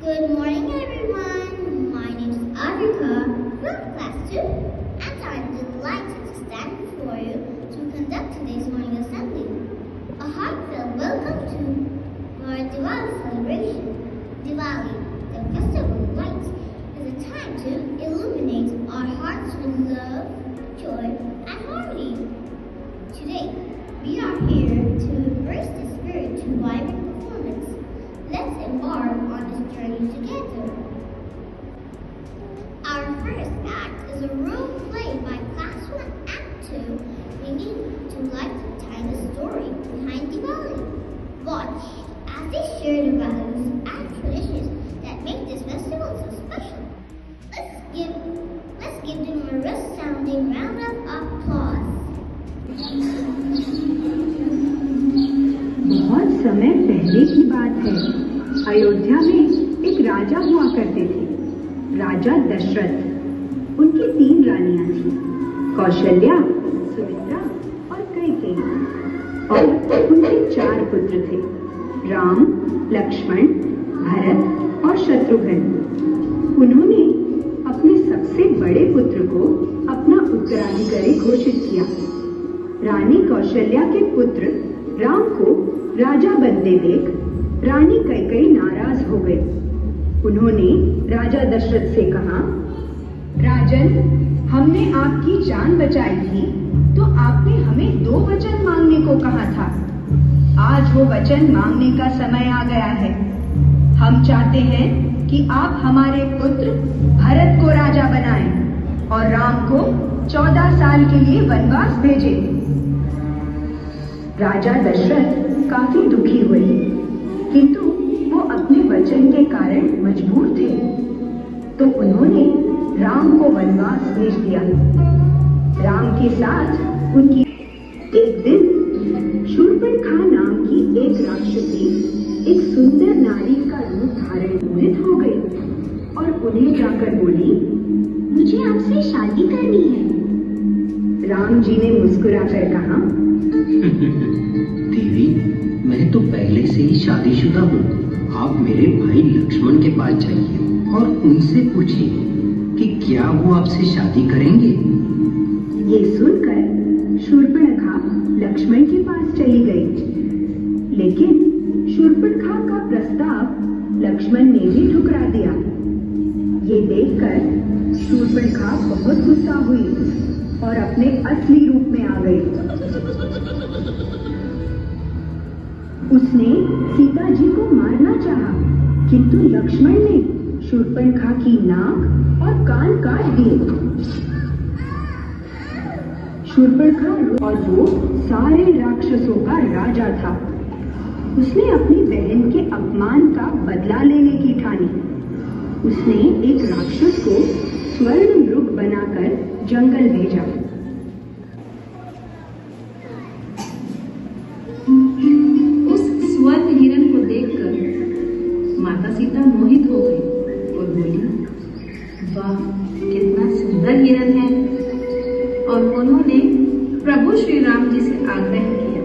Good morning, everyone. My name is Adrika from Class 2, and I'm delighted to stand before you to conduct today's morning assembly. A heartfelt welcome to our Diwali celebration. Diwali, the festival of lights, is a time to illuminate our hearts with love, joy, and harmony. Today, we are here to embrace the spirit to vibrant performance. Let's embark on this journey together. Our first act is a role play by Class 1 Act 2, bringing to life the timeless story behind Diwali. Watch as they share the values and traditions that make this festival so special. Let's give them a resounding round of applause. बहुत समय पहले की बात है। अयोध्या में एक राजा हुआ करते थे, राजा दशरथ। उनकी 3 रानियां थीं, कौशल्या, सुमित्रा और कैकेयी। और उनके 4 पुत्र थे, राम, लक्ष्मण, भरत और शत्रुघ्न। उन्होंने अपने सबसे बड़े पुत्र को अपना उत्तराधिकारी घोषित किया। रानी कौशल्या के पुत्र राम को राजा बनते देख रानी कैकेयी नाराज हो गई। उन्होंने राजा दशरथ से कहा, राजन, हमने आपकी जान बचाई थी तो आपने हमें 2 वचन मांगने को कहा था। आज वो वचन मांगने का समय आ गया है। हम चाहते हैं कि आप हमारे पुत्र भरत को राजा बनाएं और राम को 14 साल के लिए वनवास भेजें। राजा दशरथ काफी दुखी हुए, किंतु वो अपने वचन के कारण मजबूर थे, तो उन्होंने राम को वनवास भेज दिया। राम के साथ उनकी एक दिन शूर्पणखा नाम की एक राक्षसी एक सुंदर नारी का रूप धारण हो गई और उन्हें जाकर बोली, मुझे आपसे शादी करनी है। राम जी ने मुस्कुराकर कहा, देवी, मैं तो पहले से ही शादीशुदा हूँ। आप मेरे भाई लक्ष्मण के पास जाइए और उनसे पूछिए कि क्या वो आपसे शादी करेंगे। ये सुनकर शूर्पणखा लक्ष्मण के पास चली गई, लेकिन शूर्पणखा का प्रस्ताव लक्ष्मण ने भी ठुकरा दिया। ये देखकर शूर्पणखा बहुत गुस्सा हुई और अपने असली रूप में आ गई। उसने सीता जी को मारना चाहा, किंतु लक्ष्मण ने शूर्पणखा की नाक और कान काट दिए। शूर्पणखा और वो सारे राक्षसों का राजा था। उसने अपनी बहन के अपमान का बदला लेने की ठानी। उसने एक राक्षस को स्वर्ण मृग बनाकर जंगल भेजा। माता सीता मोहित हो गई और बोली, वाह, कितना सुंदर हिरन है। और उन्होंने प्रभु श्री राम जी से आग्रह किया,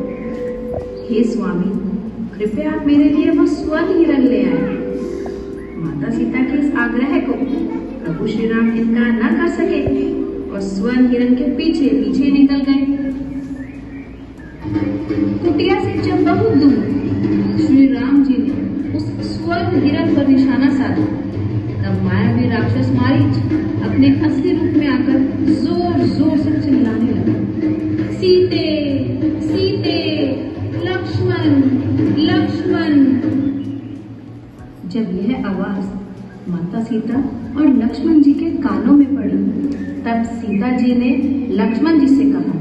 हे स्वामी, कृपया आप मेरे लिए वो स्वर्ण हिरन ले आए। माता सीता के इस आग्रह को प्रभु श्री राम इनकार न कर सके और स्वर्ण हिरन के पीछे पीछे निकल गए। कुटिया से जब बहुत दूर श्री राम जी ने उस स्वर्ण हिरन पर निशाना साधा, तब मायावी राक्षस मारीच अपने असली रूप में आकर जोर जोर से चिल्लाने लगा, सीते सीते, लक्ष्मण लक्ष्मण। जब यह आवाज माता सीता और लक्ष्मण जी के कानों में पड़ी, तब सीता जी ने लक्ष्मण जी से कहा,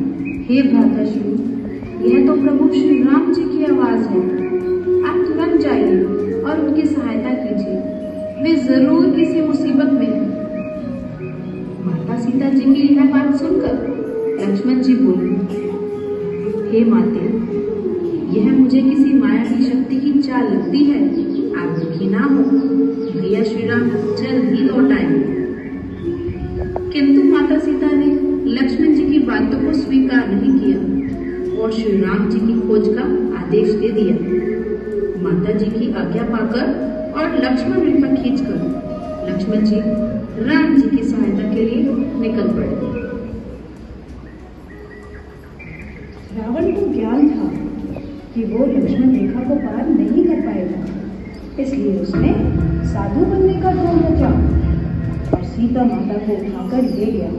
हे भ्राताश्री, यह तो प्रभु श्री राम जी की आवाज है। आप तुरंत जाइए और उनकी सहायता कीजिए, वे जरूर किसी मुसीबत में हैं। माता सीता जी की यह बात सुनकर लक्ष्मण जी बोले, हे माते, यह मुझे किसी मायावी शक्ति की चाल लगती है। आप दुखी ना हो, भैया श्री राम जल्द ही लौट आएंगे। किंतु माता सीता ने लक्ष्मण जी की बातों को स्वीकार नहीं किया और श्री राम जी की खोज का आदेश दे दिया। माता जी की आज्ञा पाकर और लक्ष्मण रेखा खींचकर लक्ष्मण जी राम जी की सहायता के लिए निकल पड़े। रावण को ज्ञान था कि वो लक्ष्मण रेखा को पार नहीं कर पाएगा, इसलिए उसने साधु बनने का ढोंग रचा और सीता माता को उठाकर ले गया।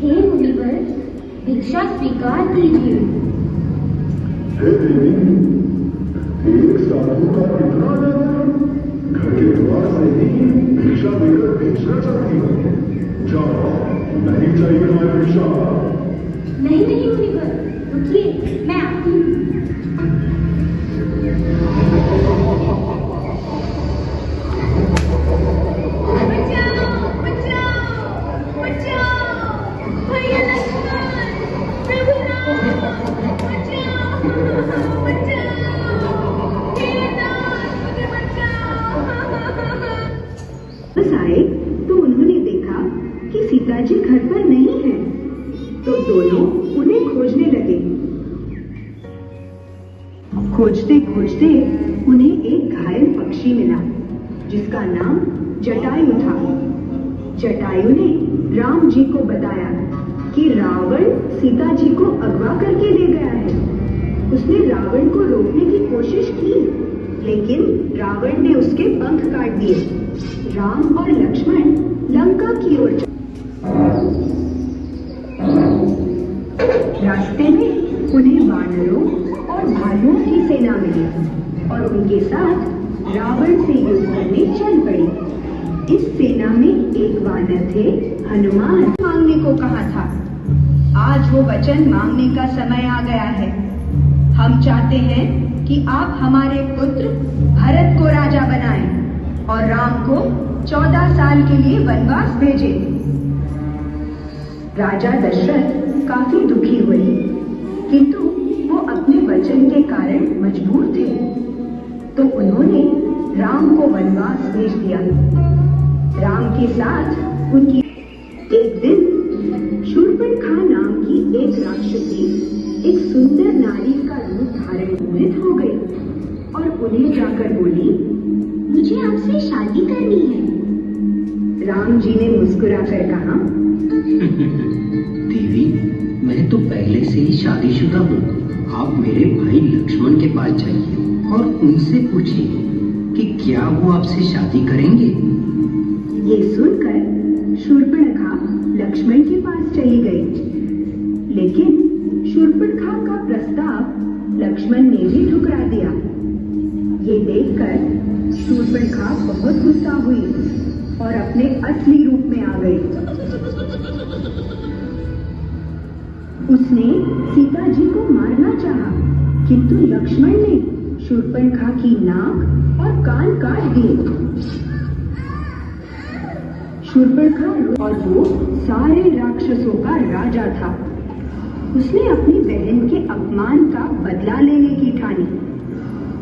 हे मुनिवर, भिक्षा स्वीकार कीजिए। एक साधु का इतना घर के द्वार से ही भिक्षा देकर भिक्षा चाहती हो? जाओ, नहीं चाहिए हमारी भिक्षा। नहीं नहीं मुनिवर, रुकिए, मैं आती हूँ। वापस आए तो उन्होंने देखा कि सीता जी घर पर नहीं है, तो दोनों उन्हें खोजने लगे। खोजते खोजते उन्हें एक घायल पक्षी मिला जिसका नाम जटायु था। जटायु ने राम जी को बताया कि रावण सीता जी को अगवा करके ले गया है। उसने रावण को रोकने की कोशिश की, लेकिन रावण ने उसके पंख काट दिए। राम और लक्ष्मण लंका की ओर चले। रास्ते में उन्हें वानरों और भालुओं की सेना मिली और उनके साथ रावण से युद्ध करने चल पड़ी। इस सेना में एक वानर थे हनुमान। मांगने को कहा था। आज वो वचन मांगने का समय आ गया है। हम चाहते हैं कि आप हमारे पुत्र भरत को राजा बनाएं और राम को 14 साल के लिए वनवास भेजें। राजा दशरथ काफी दुखी हुए, किंतु वो अपने वचन के कारण मजबूर थे, तो उन्होंने राम को वनवास भेज दिया। राम के साथ उनकी एक दिन शूर्पणखा नाम की एक राक्षसी एक सुंदर नारी का रूप धारण हो गई और उन्हें जाकर बोली, मुझे आपसे शादी करनी है। राम जी ने मुस्कुराकर कहा, देवी, मैं तो पहले से ही शादीशुदा हूँ। आप मेरे भाई लक्ष्मण के पास जाइए और उनसे पूछिए कि क्या वो आपसे शादी करेंगे। ये सुनकर शूर्पणखा लक्ष्मण के पास चली गई, लेकिन शूर्पणखा का प्रस्ताव लक्ष्मण ने भी ठुकरा दिया। ये देखकर शूर्पणखा बहुत गुस्सा हुई और अपने असली रूप में आ गई। उसने सीता जी को मारना चाहा, किंतु लक्ष्मण ने शूर्पणखा की नाक और कान काट दिए। शूर्पणखा और वो सारे राक्षसों का राजा था। उसने अपनी बहन के अपमान का बदला लेने की ठानी।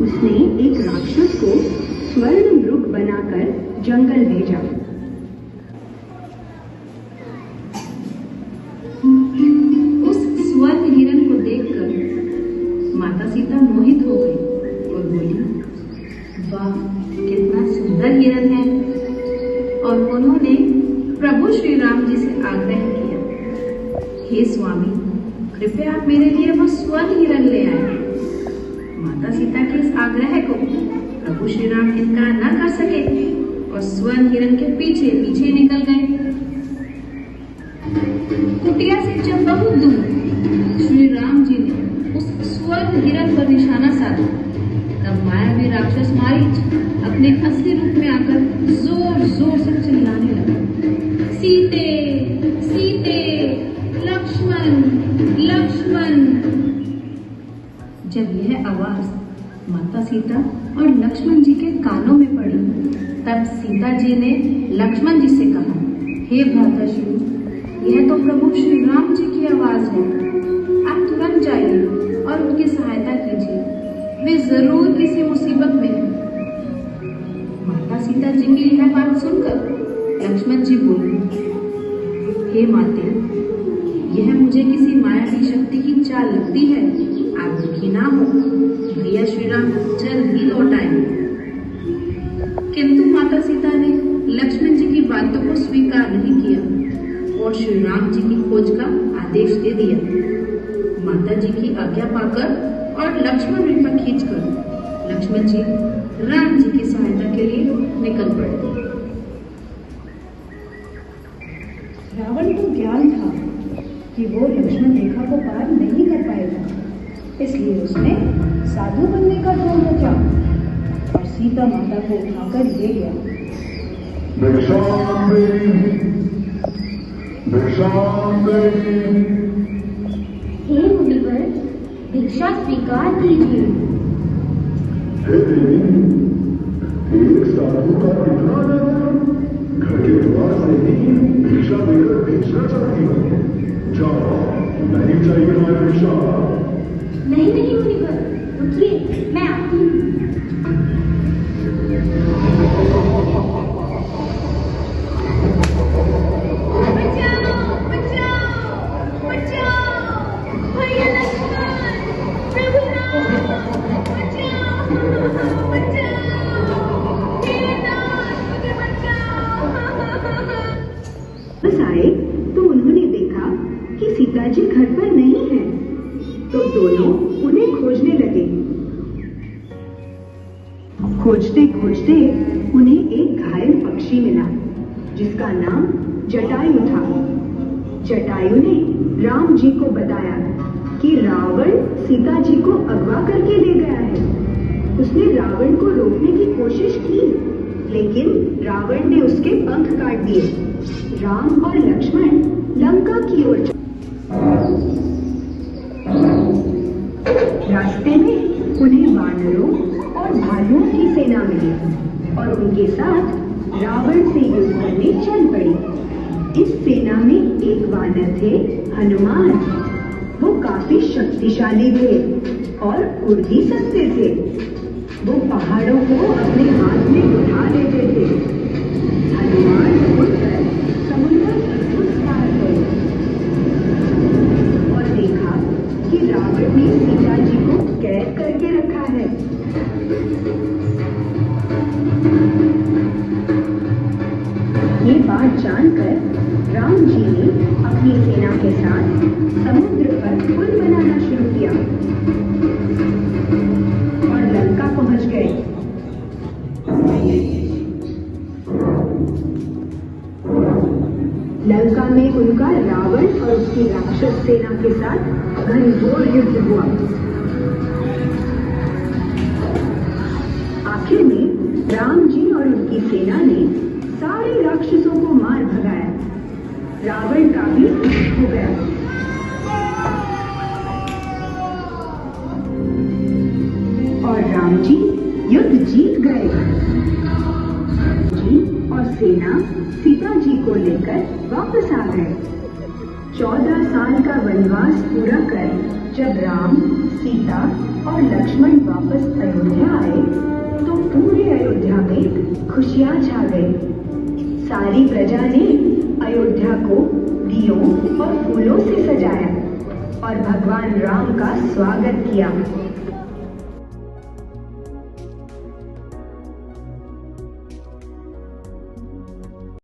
उसने एक राक्षस को स्वर्ण मृग बनाकर जंगल भेजा। उस स्वर्ण हिरण को देखकर माता सीता मोहित हो गई और बोली, वाह, कितना सुंदर हिरण है। और उन्होंने प्रभु श्री राम जी से आग्रह किया, हे स्वामी, कृपया आप मेरे लिए वो स्वर्ण हिरण ले आए। माता सीता के इस आग्रह को प्रभु श्री राम इनकार न कर सके और स्वर्ण हिरण के पीछे पीछे निकल गए। कुटिया से जब बहुत दूर श्री राम जी ने उस स्वर्ण हिरण पर निशाना साधा, तब मायावी राक्षस मारीच अपने असली रूप में आकर जोर जोर से चिल्लाने लगा, सीते सीते, लक्ष्मण लक्ष्मण। जब यह आवाज माता सीता और लक्ष्मण जी के कानों में पड़ी, तब सीता जी ने लक्ष्मण जी से कहा, हे भ्राताश्री, यह तो प्रभु श्री राम जी की आवाज है। आप तुरंत जाइए और उनकी सहायता कीजिए, वे जरूर किसी मुसीबत में हैं। माता सीता जी की यह बात सुनकर लक्ष्मण जी बोले, हे माते, यह मुझे किसी मायावी शक्ति की दिया। माता जी की आज्ञा पाकर और लक्ष्मण रेखा खींचकर लक्ष्मण जी राम जी की सहायता के लिए निकल पड़े। रावण को ज्ञान था कि वो लक्ष्मण रेखा को पार नहीं कर पाएगा, इसलिए उसने साधु बनने का ढोंग रचा और सीता माता को उठाकर ले गया। भिक्षाम देहि, भिक्षाम देहि। हे मुनिवर, भिक्षा स्वीकार कीजिए। हे देवी, एक साधु का इतना डर, घर के द्वार से ही भिक्षा देकर भेजना चाहती हो। जाओ, नहीं चाहिए हमारी भिक्षा। नहीं नहीं मुनिवर, रुकिए, मैं आती हूँ। बस आए तो उन्होंने देखा कि सीता जी घर पर नहीं है, तो दोनों उन्हें खोजने लगे। खोजते खोजते उन्हें एक घायल पक्षी मिला जिसका नाम जटायु था। जटायु ने राम जी को बताया कि रावण सीता जी को अगवा करके ले गया है। उसने रावण को रोकने की कोशिश की, लेकिन रावण ने उसके पंख काट दिए। राम और लक्ष्मण लंका की ओर चले। रास्ते में उन्हें वानरों और भालुओं की सेना मिली और उनके साथ रावण से युद्ध करने चल पड़ी। इस सेना में एक वानर थे हनुमान। वो काफी शक्तिशाली थे और उड़ती सकते थे। वो पहाड़ों को अपने हाथ में उठा लेते थे। हनुमान उड़कर समुद्र के उस पार गए और देखा कि रावण ने सीता जी को कैद करके रखा है। ये बात जानकर राम जी ने अपनी सेना के साथ समुद्र पर पुल बनाना शुरू किया और लंका पहुंच गए। लंका में उनका रावण और उसकी राक्षस सेना के साथ घनघोर युद्ध हुआ। आखिर में राम जी और उनकी सेना ने सारे राक्षसों को मार भगाया। रावण का भी अंत हो गया। और राम जी युद्ध जीत गए। जी और सेना सीता जी को लेकर वापस आ गए। 14 साल का वनवास पूरा कर जब राम, सीता और लक्ष्मण वापस अयोध्या आए तो पूरे अयोध्या में खुशियां छा गई। सारी प्रजा ने अयोध्या को दियों और फूलों से सजाया और भगवान राम का स्वागत किया।